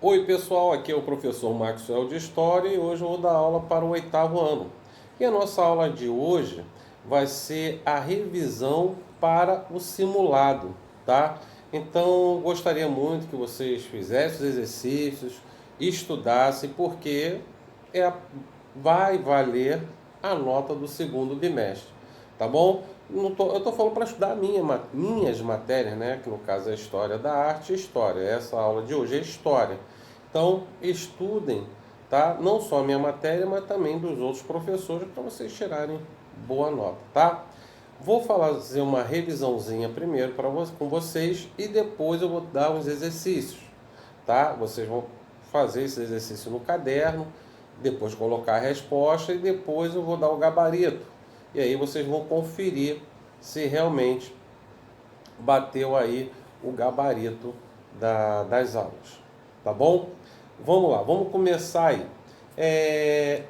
Oi pessoal, aqui é o professor Maxwell de História e hoje eu vou dar aula para o oitavo ano. E a nossa aula de hoje vai ser a revisão para o simulado, tá? Então gostaria muito que vocês fizessem os exercícios, estudassem, porque é, vai valer a nota do segundo bimestre, tá bom? Eu estou falando para estudar minhas matérias, né? Que no caso é História da Arte e História. Essa aula de hoje é História. Então, estudem, tá? Não só a minha matéria, mas também dos outros professores para vocês tirarem boa nota, tá? Vou fazer uma revisãozinha primeiro com vocês e depois eu vou dar uns exercícios, tá? Vocês vão fazer esse exercício no caderno, depois colocar a resposta e depois eu vou dar o gabarito. E aí vocês vão conferir se realmente bateu aí o gabarito das aulas, tá bom? Vamos lá, vamos começar aí.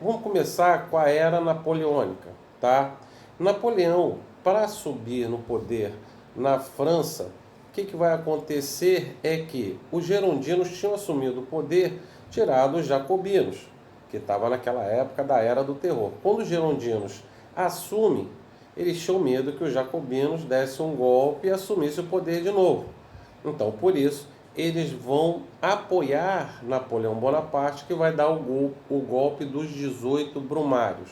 Vamos começar com a era napoleônica, tá? Napoleão, para subir no poder na França, o que vai acontecer é que os gerondinos tinham assumido o poder, tirado os jacobinos, que estava naquela época da Era do Terror. Quando os gerondinos assumem, eles tinham medo que os jacobinos dessem um golpe e assumissem o poder de novo. Então, por isso, eles vão apoiar Napoleão Bonaparte, que vai dar o golpe dos 18 Brumários,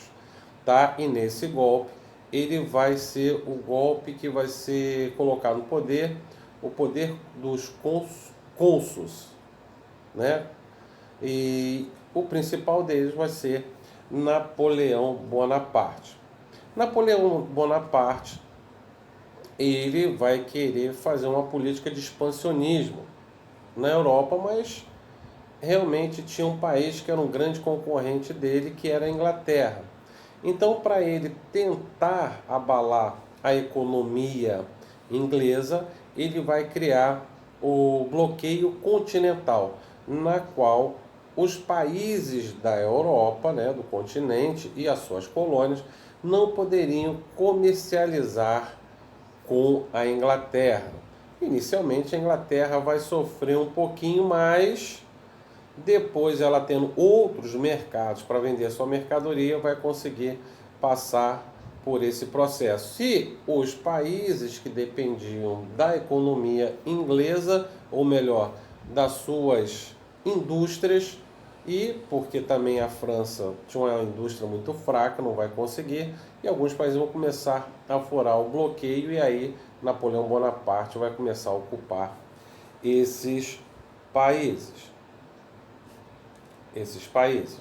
tá? E nesse golpe, ele vai ser o golpe que vai ser colocado no poder, o poder dos cônsuls, né? E o principal deles vai ser Napoleão Bonaparte. Napoleão Bonaparte, ele vai querer fazer uma política de expansionismo na Europa, mas realmente tinha um país que era um grande concorrente dele, que era a Inglaterra. Então, para ele tentar abalar a economia inglesa, ele vai criar o bloqueio continental, na qual os países da Europa, né, do continente e as suas colônias não poderiam comercializar com a Inglaterra. Inicialmente a Inglaterra vai sofrer um pouquinho mais, depois ela tendo outros mercados para vender a sua mercadoria, vai conseguir passar por esse processo. Se os países que dependiam da economia inglesa, ou melhor, das suas indústrias, e porque também a França tinha uma indústria muito fraca, não vai conseguir, e alguns países vão começar a furar o bloqueio, e aí Napoleão Bonaparte vai começar a ocupar esses países.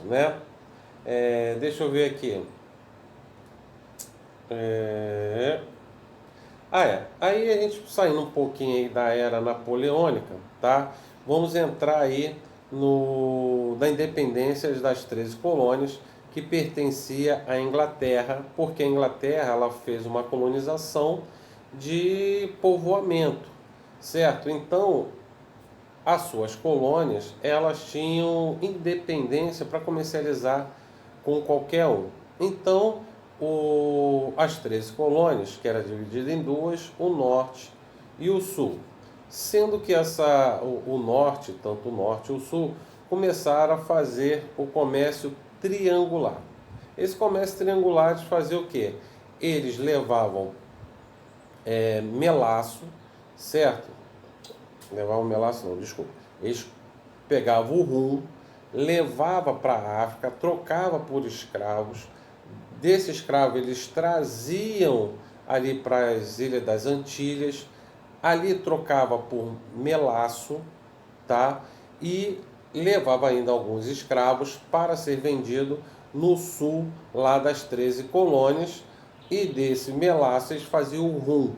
Né? Deixa eu ver aqui. Aí a gente saindo um pouquinho aí da era napoleônica, tá? Vamos entrar aí da independência das 13 colônias que pertencia à Inglaterra, porque a Inglaterra ela fez uma colonização de povoamento, certo? Então, as suas colônias, elas tinham independência para comercializar com qualquer um. Então, as 13 colônias, que era dividida em duas, o norte e o sul. Sendo que o norte, tanto o norte e o sul, começaram a fazer o comércio triangular. Esse comércio triangular de fazer o quê? Eles levavam melaço, certo? Levavam melaço não, desculpa. Eles pegavam o rum, levavam para a África, trocava por escravos. Desse escravo eles traziam ali para as Ilhas das Antilhas, ali trocava por melaço, tá? E levava ainda alguns escravos para ser vendido no sul, lá das 13 colônias, e desse melaço eles faziam o rum,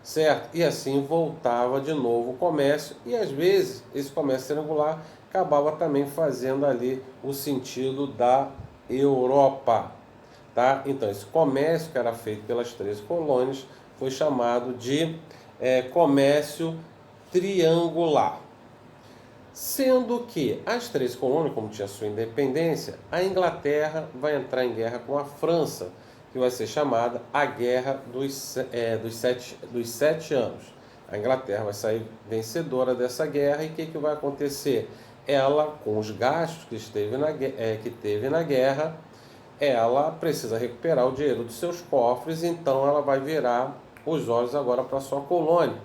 certo? E assim voltava de novo o comércio, e às vezes esse comércio triangular acabava também fazendo ali o sentido da Europa, tá? Então esse comércio que era feito pelas 13 colônias foi chamado de comércio triangular. Sendo que as 13 colônias, como tinha sua independência, a Inglaterra vai entrar em guerra com a França, que vai ser chamada a Guerra dos Sete Anos. A Inglaterra vai sair vencedora dessa guerra, e o que vai acontecer? ela, com os gastos que teve na guerra, ela precisa recuperar o dinheiro dos seus cofres, então ela vai virar os olhos agora para sua colônia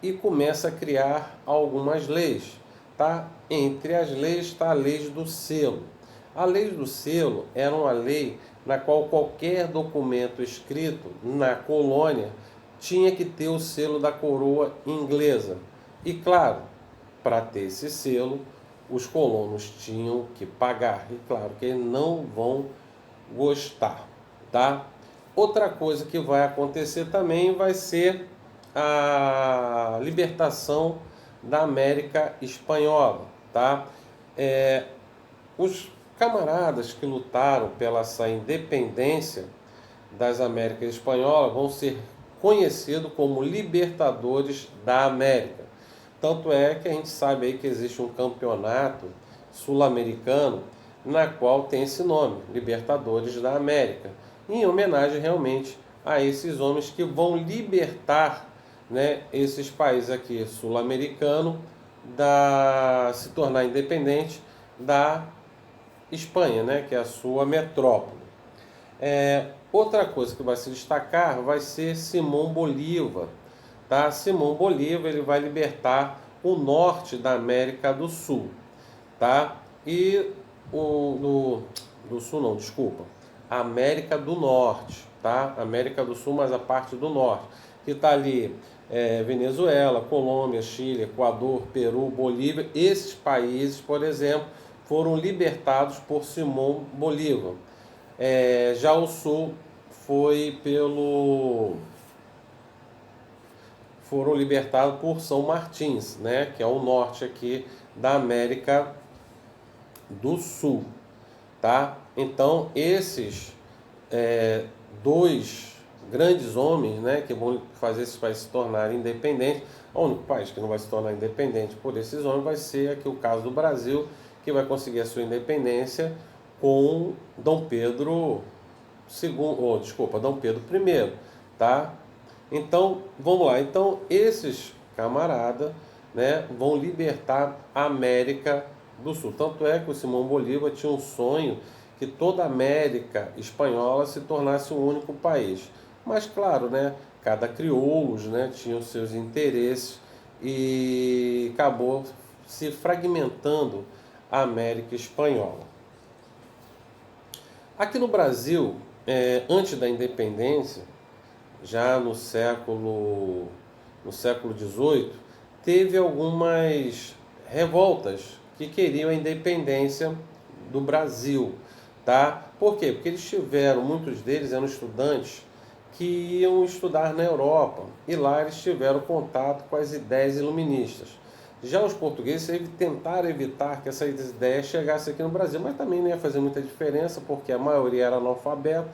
e começa a criar algumas leis, tá? Entre as leis está a lei do selo. A lei do selo era uma lei na qual qualquer documento escrito na colônia tinha que ter o selo da coroa inglesa. E claro, para ter esse selo, os colonos tinham que pagar. E claro que eles não vão gostar, tá? Outra coisa que vai acontecer também vai ser a libertação da América Espanhola, tá? Os camaradas que lutaram pela essa independência das Américas Espanholas vão ser conhecidos como libertadores da América. Tanto é que a gente sabe aí que existe um campeonato sul-americano na qual tem esse nome, Libertadores da América, em homenagem realmente a esses homens que vão libertar, né, esses países aqui sul-americanos se tornar independente da Espanha, né, que é a sua metrópole. Outra coisa que vai se destacar vai ser Simão Bolívar. Tá? Simão Bolívar ele vai libertar o norte da América do Sul. Tá? E do Sul não, desculpa. América do Norte. Tá? América do Sul, mas a parte do norte. Que está ali Venezuela, Colômbia, Chile, Equador, Peru, Bolívia. Esses países, por exemplo, foram libertados por Simão Bolívar. Já o Sul foram libertados por São Martins, né, que é o norte aqui da América do Sul, tá? Então esses dois grandes homens, né, que vão fazer esses países se tornarem independentes. O único país que não vai se tornar independente por esses homens vai ser aqui o caso do Brasil, que vai conseguir a sua independência com Dom Pedro Dom Pedro I, tá? Então, vamos lá. Então, esses camaradas, né, vão libertar a América do Sul. Tanto é que o Simão Bolívar tinha um sonho que toda a América espanhola se tornasse um único país. Mas, claro, né, cada crioulos, né, tinha os seus interesses e acabou se fragmentando a América espanhola. Aqui no Brasil, antes da independência, já no século XVIII, teve algumas revoltas que queriam a independência do Brasil, tá? Por quê? Porque muitos deles eram estudantes que iam estudar na Europa e lá eles tiveram contato com as ideias iluministas. Já os portugueses tentaram evitar que essas ideias chegassem aqui no Brasil, mas também não ia fazer muita diferença, porque a maioria era analfabeto,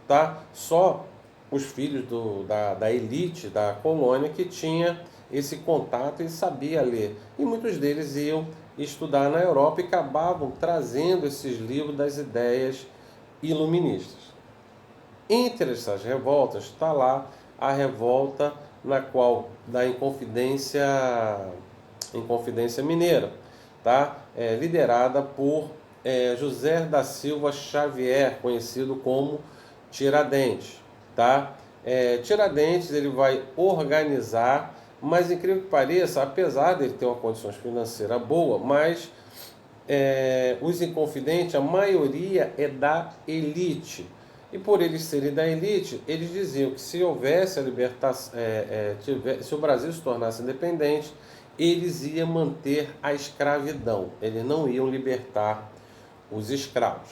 tá? Só os filhos da elite da colônia que tinha esse contato e sabia ler. E muitos deles iam estudar na Europa e acabavam trazendo esses livros das ideias iluministas. Entre essas revoltas está lá a revolta da Inconfidência Mineira, tá? Liderada por José da Silva Xavier, conhecido como Tiradentes, tá? Tiradentes ele vai organizar, mas incrível que pareça, apesar de ele ter uma condição financeira boa, mas os inconfidentes, a maioria é da elite. E por eles serem da elite, eles diziam que se houvesse a libertação, se o Brasil se tornasse independente, eles iam manter a escravidão, eles não iam libertar os escravos.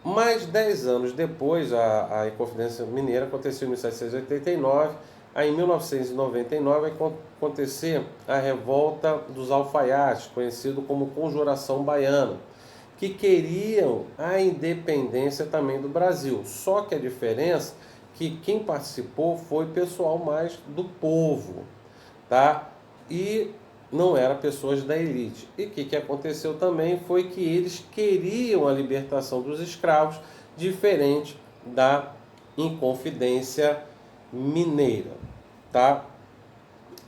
Mais 10 anos depois, a Inconfidência Mineira aconteceu em 1789, aí em 1999 vai acontecer a Revolta dos Alfaiates, conhecido como Conjuração Baiana, que queriam a independência também do Brasil. Só que a diferença é que quem participou foi pessoal mais do povo, tá? E não eram pessoas da elite. E o que aconteceu também foi que eles queriam a libertação dos escravos, diferente da Inconfidência Mineira, tá?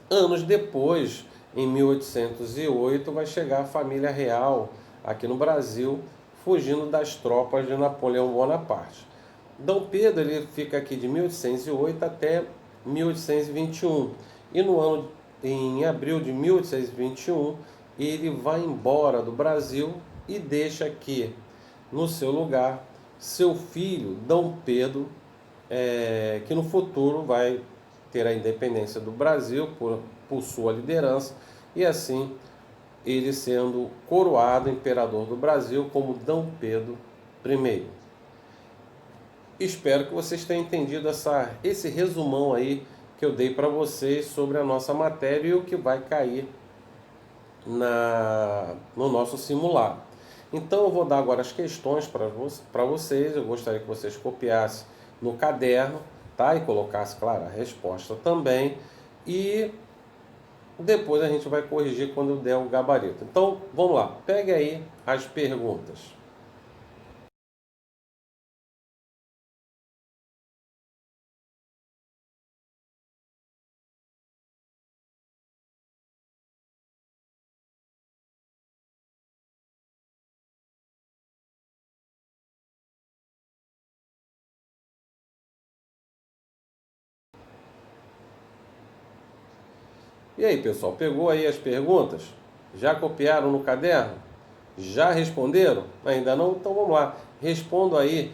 Anos depois, em 1808 vai chegar a família real aqui no Brasil, fugindo das tropas de Napoleão Bonaparte. Dom Pedro ele fica aqui de 1808 até 1821 e em abril de 1821 ele vai embora do Brasil e deixa aqui no seu lugar seu filho Dom Pedro, que no futuro vai ter a independência do Brasil por sua liderança e assim ele sendo coroado imperador do Brasil como Dom Pedro I. Espero que vocês tenham entendido esse resumão aí que eu dei para vocês sobre a nossa matéria e o que vai cair no nosso simulado. Então eu vou dar agora as questões para vocês, eu gostaria que vocês copiassem no caderno, tá? E colocassem, claro, a resposta também, e depois a gente vai corrigir quando eu der o gabarito. Então vamos lá, pegue aí as perguntas. E aí, pessoal, pegou aí as perguntas? Já copiaram no caderno? Já responderam? Ainda não? Então vamos lá. Respondo aí,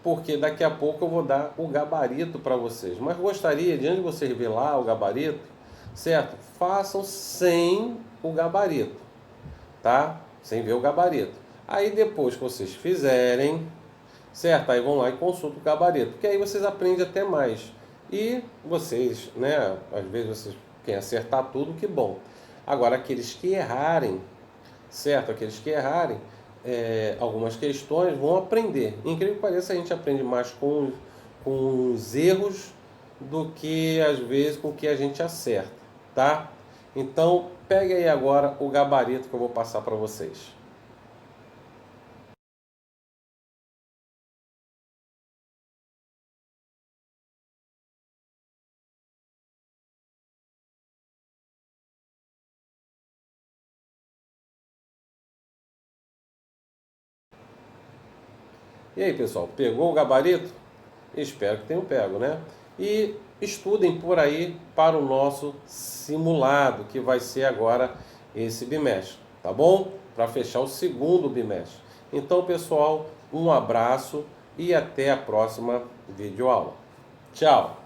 porque daqui a pouco eu vou dar o gabarito para vocês. Mas gostaria, de antes de vocês ver lá o gabarito, certo? Façam sem o gabarito, tá? Sem ver o gabarito. Aí depois que vocês fizerem, certo? Aí vão lá e consultam o gabarito, porque aí vocês aprendem até mais. E vocês, né? Às vezes vocês querem acertar tudo, que bom. Agora, aqueles que errarem, certo? Aqueles que errarem algumas questões vão aprender. Incrível que pareça, a gente aprende mais com os erros do que às vezes com o que a gente acerta, tá? Então, pegue aí agora o gabarito que eu vou passar para vocês. E aí, pessoal, pegou o gabarito? Espero que tenham pego, né? E estudem por aí para o nosso simulado, que vai ser agora esse bimestre, tá bom? Para fechar o segundo bimestre. Então, pessoal, um abraço e até a próxima videoaula. Tchau!